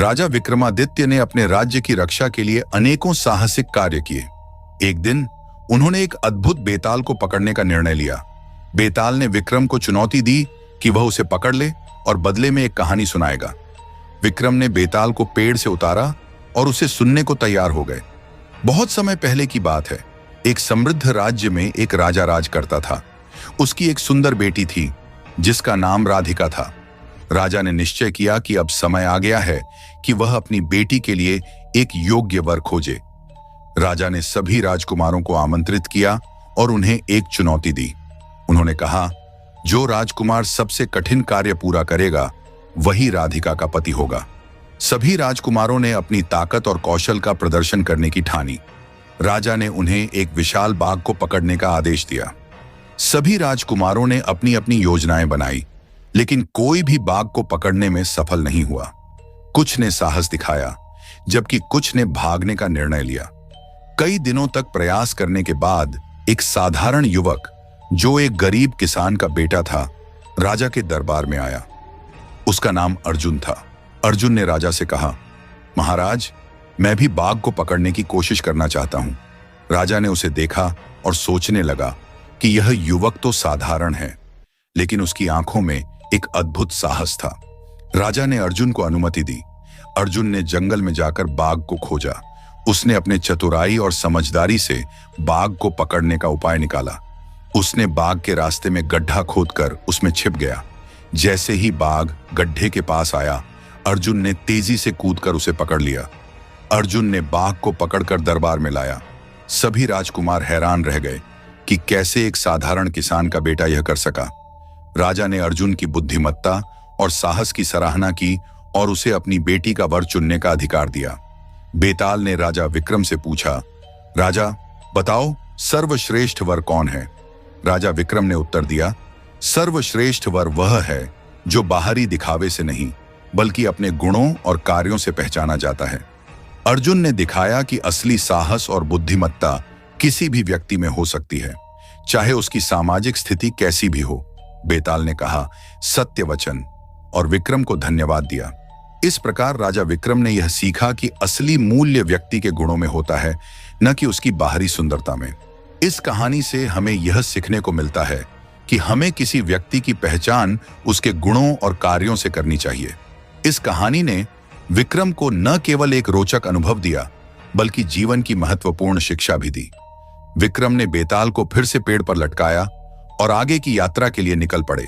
राजा विक्रमादित्य ने अपने राज्य की रक्षा के लिए अनेकों साहसिक कार्य किए। एक दिन उन्होंने एक अद्भुत बेताल को पकड़ने का निर्णय लिया। बेताल ने विक्रम को चुनौती दी कि वह उसे पकड़ ले और बदले में एक कहानी सुनाएगा। विक्रम ने बेताल को पेड़ से उतारा और उसे सुनने को तैयार हो गए। बहुत समय पहले की बात है। एक समृद्ध राज्य में एक राजा राज करता था। उसकी एक सुंदर बेटी थी जिसका नाम राधिका था। राजा ने निश्चय किया कि अब समय आ गया है कि वह अपनी बेटी के लिए एक योग्य वर खोजे। राजा ने सभी राजकुमारों को आमंत्रित किया और उन्हें एक चुनौती दी। उन्होंने कहा, जो राजकुमार सबसे कठिन कार्य पूरा करेगा वही राधिका का पति होगा। सभी राजकुमारों ने अपनी ताकत और कौशल का प्रदर्शन करने की ठानी। राजा ने उन्हें एक विशाल बाघ को पकड़ने का आदेश दिया। सभी राजकुमारों ने अपनी अपनी योजनाएं बनाई, लेकिन कोई भी बाघ को पकड़ने में सफल नहीं हुआ। कुछ ने साहस दिखाया, जबकि कुछ ने भागने का निर्णय लिया। कई दिनों तक प्रयास करने के बाद एक साधारण युवक जो एक गरीब किसान का बेटा था, राजा के दरबार में आया। उसका नाम अर्जुन था। अर्जुन ने राजा से कहा, महाराज, मैं भी बाघ को पकड़ने की कोशिश करना चाहता हूं। राजा ने उसे देखा और सोचने लगा कि यह युवक तो साधारण है, लेकिन उसकी आंखों में एक अद्भुत साहस था। राजा ने अर्जुन को अनुमति दी। अर्जुन ने जंगल में जाकर बाघ को खोजा। उसने अपने चतुराई और समझदारी से बाघ को पकड़ने का उपाय निकाला। उसने बाघ के रास्ते में गड्ढा खोदकर उसमें छिप गया। जैसे ही बाघ गड्ढे के पास आया, अर्जुन ने तेजी से कूदकर उसे पकड़ लिया। अर्जुन ने बाघ को पकड़कर दरबार में लाया। सभी राजकुमार हैरान रह गए कि कैसे एक साधारण किसान का बेटा यह कर सका। राजा ने अर्जुन की बुद्धिमत्ता और साहस की सराहना की और उसे अपनी बेटी का वर चुनने का अधिकार दिया। बेताल ने राजा विक्रम से पूछा, राजा बताओ, सर्वश्रेष्ठ वर कौन है? राजा विक्रम ने उत्तर दिया, सर्वश्रेष्ठ वर वह है जो बाहरी दिखावे से नहीं बल्कि अपने गुणों और कार्यों से पहचाना जाता है। अर्जुन ने दिखाया कि असली साहस और बुद्धिमत्ता किसी भी व्यक्ति में हो सकती है, चाहे उसकी सामाजिक स्थिति कैसी भी हो। बेताल ने कहा, सत्य वचन, और विक्रम को धन्यवाद दिया। इस प्रकार राजा विक्रम ने यह सीखा कि असली मूल्य व्यक्ति के गुणों में होता है, न कि उसकी बाहरी सुंदरता में। इस कहानी से हमें यह सीखने को मिलता है कि हमें किसी व्यक्ति की पहचान उसके गुणों और कार्यों से करनी चाहिए। इस कहानी ने विक्रम को न केवल एक रोचक अनुभव दिया, बल्कि जीवन की महत्वपूर्ण शिक्षा भी दी। विक्रम ने बेताल को फिर से पेड़ पर लटकाया और आगे की यात्रा के लिए निकल पड़े।